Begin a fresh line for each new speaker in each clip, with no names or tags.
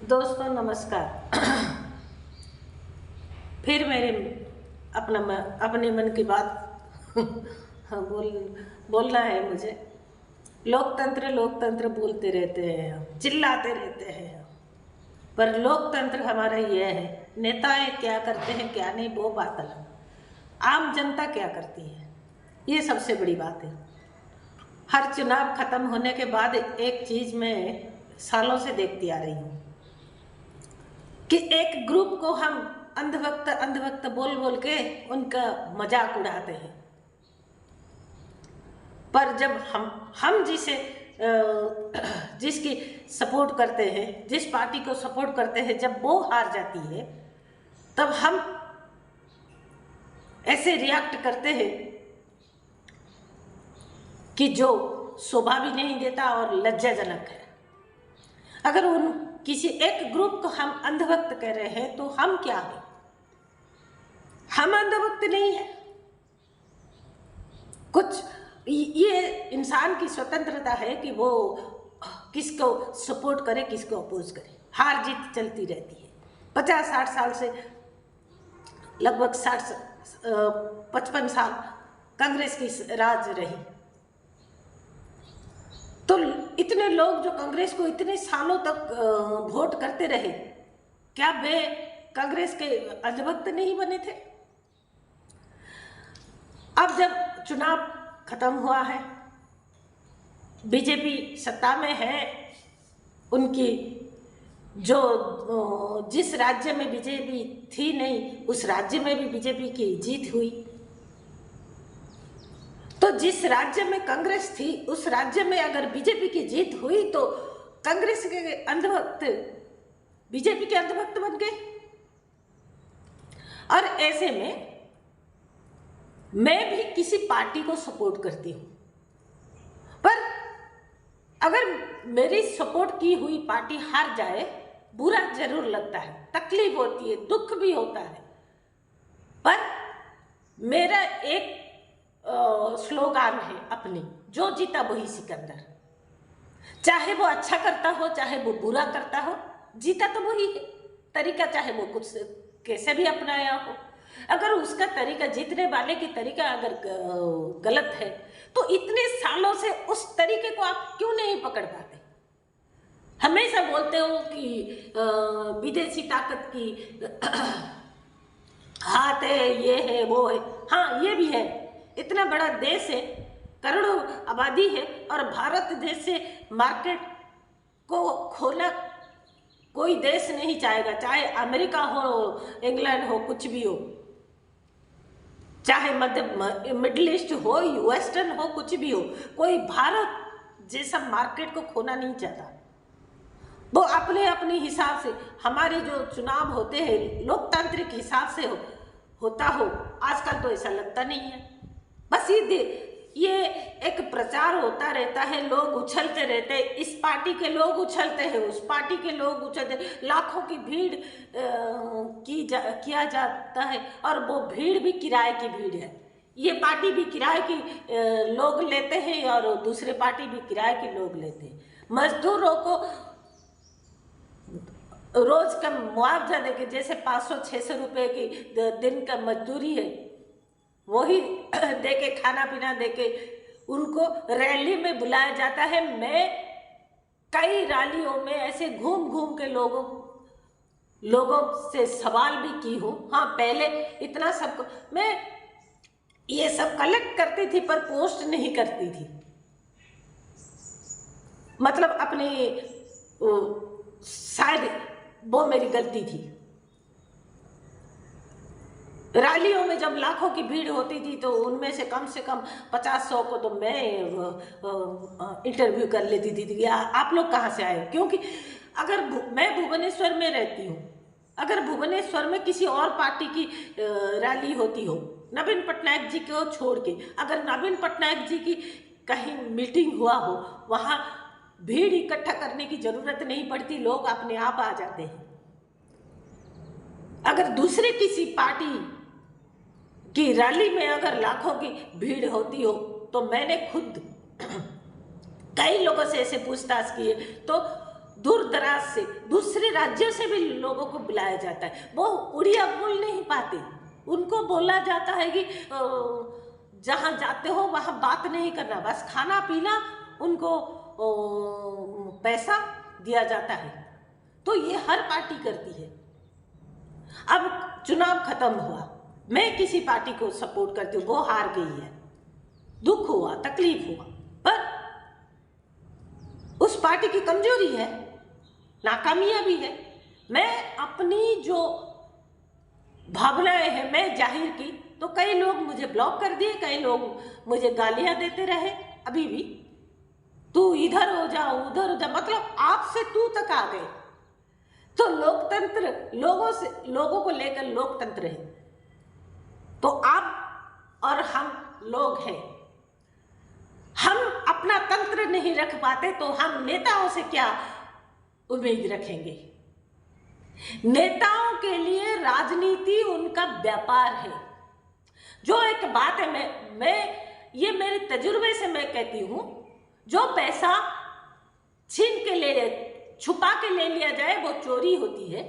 दोस्तों नमस्कार। फिर मेरे अपने मन की बात बोलना है मुझे। लोकतंत्र लोकतंत्र बोलते रहते हैं हम, चिल्लाते रहते हैं हम, पर लोकतंत्र हमारा यह है, नेताएं क्या करते हैं क्या नहीं वो बात अलग, आम जनता क्या करती है ये सबसे बड़ी बात है। हर चुनाव खत्म होने के बाद एक चीज मैं सालों से देखती आ रही हूँ कि एक ग्रुप को हम अंधभक्त बोल बोल के उनका मजाक उड़ाते हैं, पर जब हम जिसकी सपोर्ट करते हैं, जिस पार्टी को सपोर्ट करते हैं, जब वो हार जाती है तब हम ऐसे रिएक्ट करते हैं कि जो शोभा भी नहीं देता और लज्जाजनक है। अगर उन किसी एक ग्रुप को हम अंधभक्त कह रहे हैं तो हम क्या हैं? हम अंधभक्त नहीं है। कुछ ये इंसान की स्वतंत्रता है कि वो किसको सपोर्ट करे किसको अपोज करे। हार जीत चलती रहती है। 50-60 साल से लगभग 55 साल कांग्रेस की राज रही, तो इतने लोग जो कांग्रेस को इतने सालों तक वोट करते रहे, क्या वे कांग्रेस के अंधभक्त नहीं बने थे? अब जब चुनाव खत्म हुआ है, बीजेपी सत्ता में है, उनकी जो जिस राज्य में बीजेपी थी नहीं उस राज्य में भी बीजेपी की जीत हुई, तो जिस राज्य में कांग्रेस थी उस राज्य में अगर बीजेपी की जीत हुई तो कांग्रेस के अंधभक्त बीजेपी के अंधभक्त बन गए। और ऐसे में मैं भी किसी पार्टी को सपोर्ट करती हूं, पर अगर मेरी सपोर्ट की हुई पार्टी हार जाए बुरा जरूर लगता है, तकलीफ होती है, दुख भी होता है, पर मेरा एक स्लोगान है अपनी, जो जीता वही सिकंदर। चाहे वो अच्छा करता हो चाहे वो बुरा करता हो, जीता तो वही है। तरीका चाहे वो कुछ कैसे भी अपनाया हो, अगर उसका तरीका, जीतने वाले की तरीका अगर गलत है तो इतने सालों से उस तरीके को आप क्यों नहीं पकड़ पाते? हमेशा बोलते हो कि विदेशी ताकत की हाथ है, ये है वो है। हाँ, ये भी है। इतना बड़ा देश है, करोड़ों आबादी है, और भारत देश से मार्केट को खोना कोई देश नहीं चाहेगा, चाहे अमेरिका हो, इंग्लैंड हो, कुछ भी हो, चाहे मिडिल ईस्ट हो, वेस्टर्न हो, कुछ भी हो, कोई भारत जैसा मार्केट को खोना नहीं चाहता। वो अपने अपने हिसाब से, हमारे जो चुनाव होते हैं लोकतांत्रिक हिसाब से होता हो, आजकल तो ऐसा लगता नहीं है। बस ये एक प्रचार होता रहता है, लोग उछलते रहते हैं, इस पार्टी के लोग उछलते हैं, उस पार्टी के लोग उछलते, लाखों की भीड़ किया जाता है, और वो भीड़ भी किराए की भीड़ है। ये पार्टी भी किराए की लोग लेते हैं और दूसरे पार्टी भी किराए के लोग लेते हैं। मजदूरों को रोज का मुआवजा देके, जैसे 500-600 रुपए की दिन का मजदूरी है, वही देके, खाना पीना देके उनको रैली में बुलाया जाता है। मैं कई रैलियों में ऐसे घूम घूम के लोगों से सवाल भी की हूँ। हाँ, पहले इतना सब मैं ये सब कलेक्ट करती थी पर पोस्ट नहीं करती थी, मतलब अपनी शायद वो मेरी गलती थी। रैलियों में जब लाखों की भीड़ होती थी तो उनमें से कम 50-100 को तो मैं इंटरव्यू कर लेती थी कि आप लोग कहाँ से आए। क्योंकि अगर मैं भुवनेश्वर में रहती हूँ, अगर भुवनेश्वर में किसी और पार्टी की रैली होती हो, नवीन पटनायक जी को छोड़ के, अगर नवीन पटनायक जी की कहीं मीटिंग हुआ हो, वहाँ भीड़ इकट्ठा करने की जरूरत नहीं पड़ती, लोग अपने आप आ जाते हैं। अगर दूसरे किसी पार्टी की रैली में अगर लाखों की भीड़ होती हो तो मैंने खुद कई लोगों से ऐसे पूछताछ की है, तो दूर दराज से दूसरे राज्यों से भी लोगों को बुलाया जाता है। वो उड़िया बोल नहीं पाते, उनको बोला जाता है कि जहाँ जाते हो वहाँ बात नहीं करना, बस खाना पीना, उनको पैसा दिया जाता है। तो ये हर पार्टी करती है। अब चुनाव खत्म हुआ, मैं किसी पार्टी को सपोर्ट करती हूँ, वो हार गई है, दुख हुआ, तकलीफ हुआ, पर उस पार्टी की कमजोरी है, नाकामियां भी है। मैं अपनी जो भावनाएं हैं मैं जाहिर की, तो कई लोग मुझे ब्लॉक कर दिए, कई लोग मुझे गालियां देते रहे। अभी भी तू इधर हो जा, उधर हो जा, मतलब आप से तू तक आ गए। तो लोकतंत्र लोगों को लेकर लोकतंत्र है, तो आप और हम लोग हैं। हम अपना तंत्र नहीं रख पाते तो हम नेताओं से क्या उम्मीद रखेंगे। नेताओं के लिए राजनीति उनका व्यापार है। जो एक बात है, मैं ये मेरे तजुर्बे से मैं कहती हूं, जो पैसा छीन के ले, छुपा के ले लिया जाए वो चोरी होती है,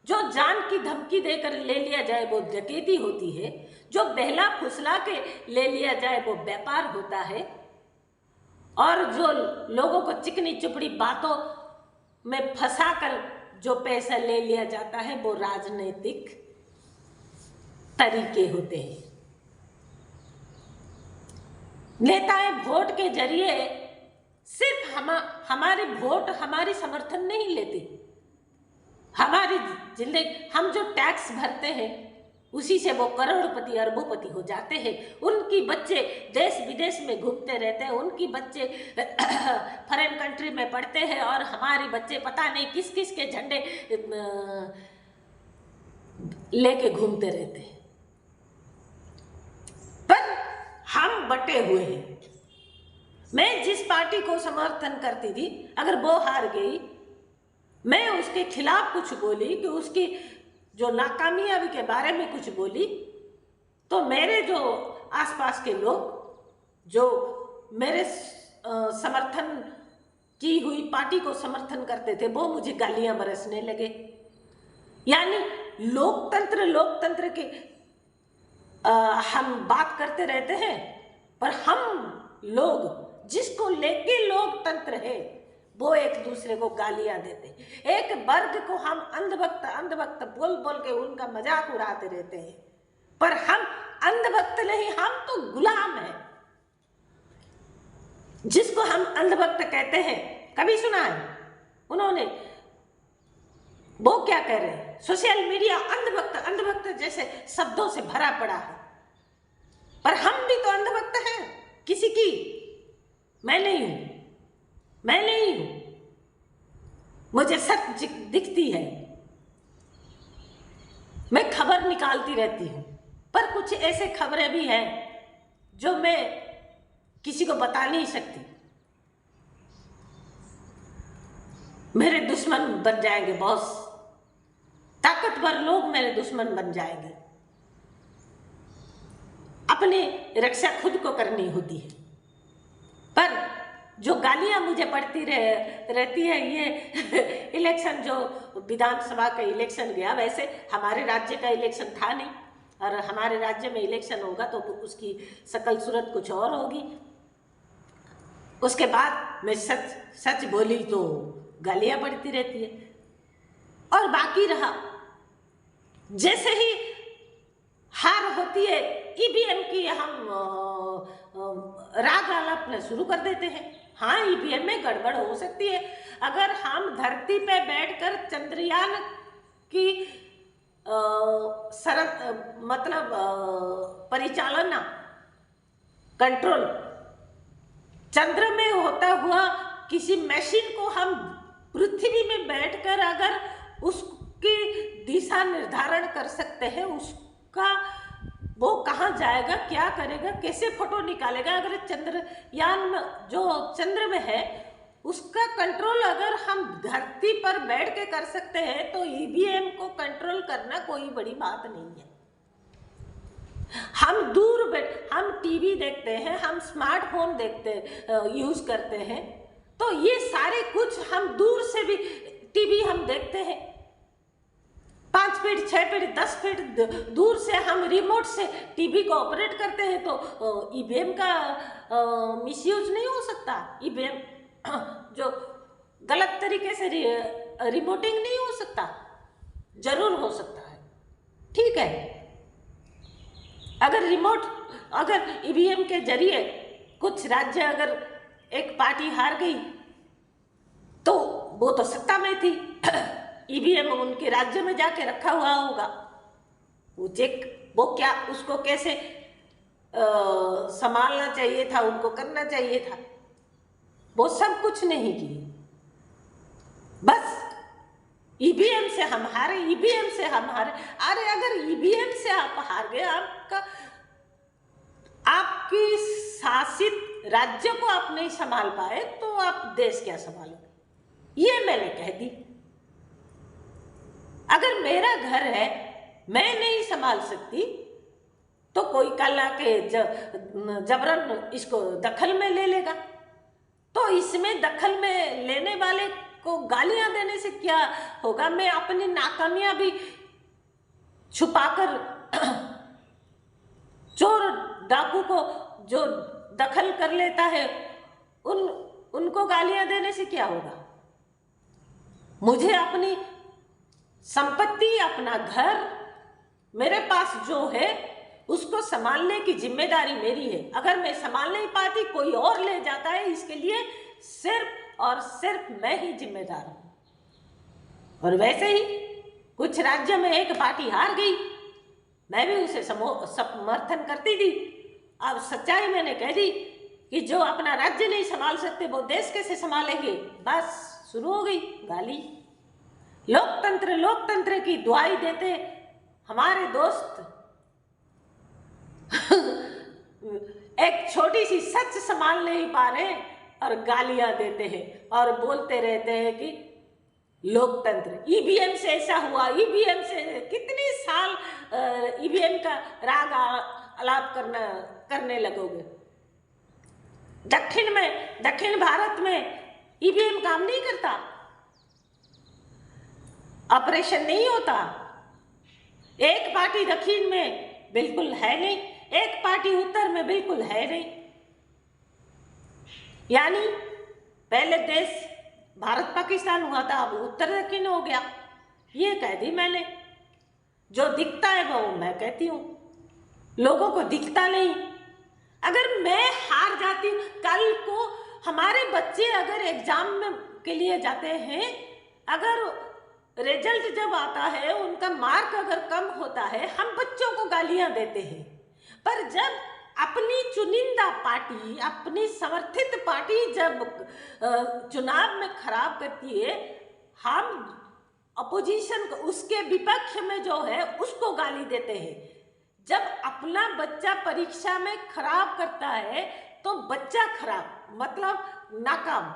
जो जान की धमकी देकर ले लिया जाए वो डकैती होती है, जो बहला फुसला के ले लिया जाए वो व्यापार होता है, और जो लोगों को चिकनी चुपड़ी बातों में फंसाकर जो पैसा ले लिया जाता है वो राजनीतिक तरीके होते हैं। नेताएं वोट के जरिए सिर्फ हमारे वोट हमारी समर्थन नहीं लेते। हमारी जिंदगी, हम जो टैक्स भरते हैं उसी से वो करोड़पति अरबोपति हो जाते हैं। उनकी बच्चे देश विदेश में घूमते रहते हैं, उनकी बच्चे फॉरेन कंट्री में पढ़ते हैं, और हमारे बच्चे पता नहीं किस किस के झंडे लेके घूमते रहते हैं। पर हम बटे हुए हैं। मैं जिस पार्टी को समर्थन करती थी, अगर वो हार गई, मैं उसके खिलाफ कुछ बोली कि उसकी जो नाकामियां के बारे में कुछ बोली, तो मेरे जो आसपास के लोग जो मेरे समर्थन की हुई पार्टी को समर्थन करते थे वो मुझे गालियां बरसने लगे। यानी लोकतंत्र के हम बात करते रहते हैं, पर हम लोग जिसको लेके लोकतंत्र है वो एक दूसरे को गालियां देते। एक वर्ग को हम अंधभक्त बोल बोल के उनका मजाक उड़ाते रहते हैं, पर हम अंधभक्त नहीं, हम तो गुलाम हैं। जिसको हम अंधभक्त कहते हैं, कभी सुना है उन्होंने? वो क्या कह रहे हैं? सोशल मीडिया अंधभक्त जैसे शब्दों से भरा पड़ा है, पर हम भी तो अंधभक्त हैं किसी की। मैं नहीं हूं, मुझे सच दिखती है, मैं खबर निकालती रहती हूं, पर कुछ ऐसे खबरें भी हैं जो मैं किसी को बता नहीं सकती। मेरे दुश्मन बन जाएंगे बॉस, ताकतवर लोग मेरे दुश्मन बन जाएंगे। अपनी रक्षा खुद को करनी होती है। पर जो गालियां मुझे पड़ती रहती है, ये इलेक्शन जो विधानसभा का इलेक्शन गया, वैसे हमारे राज्य का इलेक्शन था नहीं, और हमारे राज्य में इलेक्शन होगा तो उसकी शकल सूरत कुछ और होगी। उसके बाद मैं सच बोली तो गालियां पड़ती रहती है। और बाकी रहा, जैसे ही हार होती है, ईवीएम की हम राग आलापना शुरू कर देते हैं। हाँ, ईवीएम में गड़बड़ हो सकती है। अगर हम धरती पे बैठकर चंद्रयान की परिचालना कंट्रोल चंद्र में होता हुआ किसी मशीन को हम पृथ्वी में बैठकर अगर उसकी दिशा निर्धारण कर सकते हैं, उसका वो कहाँ जाएगा, क्या करेगा, कैसे फोटो निकालेगा, अगर चंद्रयान में जो चंद्र में है उसका कंट्रोल अगर हम धरती पर बैठ के कर सकते हैं, तो ईवीएम को कंट्रोल करना कोई बड़ी बात नहीं है। हम टीवी देखते हैं, हम स्मार्टफोन यूज करते हैं, तो ये सारे कुछ हम दूर से भी टीवी हम देखते हैं, 5 फीट 6 फीट 10 फीट दूर से हम रिमोट से टीवी को ऑपरेट करते हैं। तो ईवीएम का मिसयूज नहीं हो सकता, ईवीएम जो गलत तरीके से रिमोटिंग नहीं हो सकता, जरूर हो सकता है। ठीक है, अगर ईवीएम के जरिए कुछ राज्य अगर एक पार्टी हार गई तो वो तो सत्ता में थी, ईवीएम उनके राज्य में जाके रखा हुआ होगा, वो क्या उसको कैसे संभालना चाहिए था, उनको करना चाहिए था, वो सब कुछ नहीं किए। बस ईवीएम से हम हारे, ईवीएम से हम हारे। अरे अगर ईवीएम से आप हार गए, आपकी शासित राज्य को आप नहीं संभाल पाए तो आप देश क्या संभालोगे? ये मैंने कह दी। अगर मेरा घर है, मैं नहीं संभाल सकती तो कोई कल आके जबरन इसको दखल में ले लेगा। तो इसमें दखल में लेने वाले को गालियां देने से क्या होगा? मैं अपनी नाकामियां भी छुपाकर चोर डाकू को जो दखल कर लेता है उनको गालियां देने से क्या होगा? मुझे अपनी संपत्ति, अपना घर, मेरे पास जो है उसको संभालने की जिम्मेदारी मेरी है। अगर मैं संभाल नहीं पाती, कोई और ले जाता है, इसके लिए सिर्फ और सिर्फ मैं ही जिम्मेदार हूं। और वैसे ही कुछ राज्य में एक पार्टी हार गई, मैं भी उसे समर्थन करती थी। अब सच्चाई मैंने कह दी कि जो अपना राज्य नहीं संभाल सकते वो देश कैसे संभालेंगे? बस शुरू हो गई गाली। लोकतंत्र लोकतंत्र की दुहाई देते हमारे दोस्त एक छोटी सी सच संभाल नहीं पा रहे और गालियां देते हैं और बोलते रहते हैं कि लोकतंत्र, ईवीएम से ऐसा हुआ, ईवीएम से कितने साल ईवीएम का राग आलाप करने लगोगे? दक्षिण भारत में ईवीएम काम नहीं करता, ऑपरेशन नहीं होता। एक पार्टी दक्षिण में बिल्कुल है नहीं, एक पार्टी उत्तर में बिल्कुल है नहीं। यानी पहले देश भारत पाकिस्तान हुआ था, अब उत्तर दक्षिण हो गया। ये कह दी मैंने। जो दिखता है वो मैं कहती हूँ, लोगों को दिखता नहीं। अगर मैं हार जाती हूँ, कल को हमारे बच्चे अगर एग्जाम में के लिए जाते हैं, अगर रिजल्ट जब आता है उनका मार्क अगर कम होता है, हम बच्चों को गालियां देते हैं। पर जब अपनी चुनिंदा पार्टी, अपनी समर्थित पार्टी जब चुनाव में खराब करती है, हम अपोजिशन को, उसके विपक्ष में जो है उसको गाली देते हैं। जब अपना बच्चा परीक्षा में खराब करता है तो बच्चा खराब मतलब नाकाम।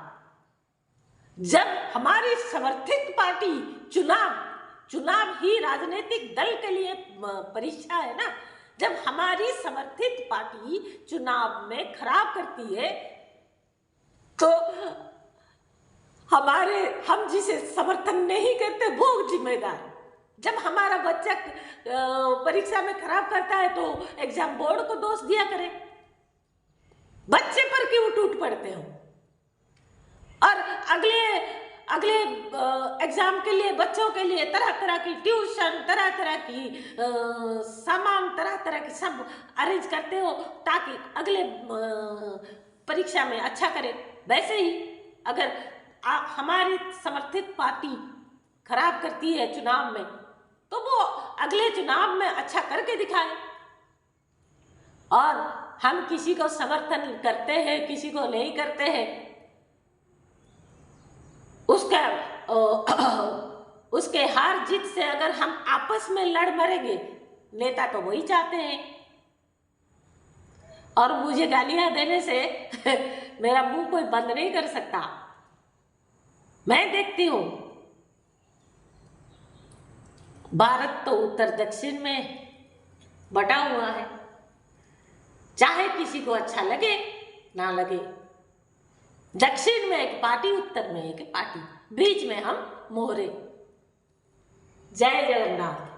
जब हमारी समर्थित पार्टी चुनाव ही राजनीतिक दल के लिए परीक्षा है ना, जब हमारी समर्थित पार्टी चुनाव में खराब करती है तो हम जिसे समर्थन नहीं करते वो जिम्मेदार। जब हमारा बच्चा परीक्षा में खराब करता है तो एग्जाम बोर्ड को दोष दिया करे, बच्चे पर क्यों टूट पड़ते हो? और अगले एग्जाम के लिए बच्चों के लिए तरह तरह की ट्यूशन, तरह तरह की सामान, तरह तरह की सब अरेंज करते हो ताकि अगले परीक्षा में अच्छा करे। वैसे ही अगर हमारी समर्थित पार्टी खराब करती है चुनाव में तो वो अगले चुनाव में अच्छा करके दिखाए। और हम किसी को समर्थन करते हैं, किसी को नहीं करते हैं, उसके हार जीत से अगर हम आपस में लड़ मरेंगे, नेता तो वही चाहते हैं। और मुझे गालियां देने से मेरा मुंह कोई बंद नहीं कर सकता। मैं देखती हूं भारत तो उत्तर दक्षिण में बटा हुआ है, चाहे किसी को अच्छा लगे ना लगे। दक्षिण में एक पार्टी, उत्तर में एक पार्टी, बीच में हम मोहरे। जय जगन्नाथ।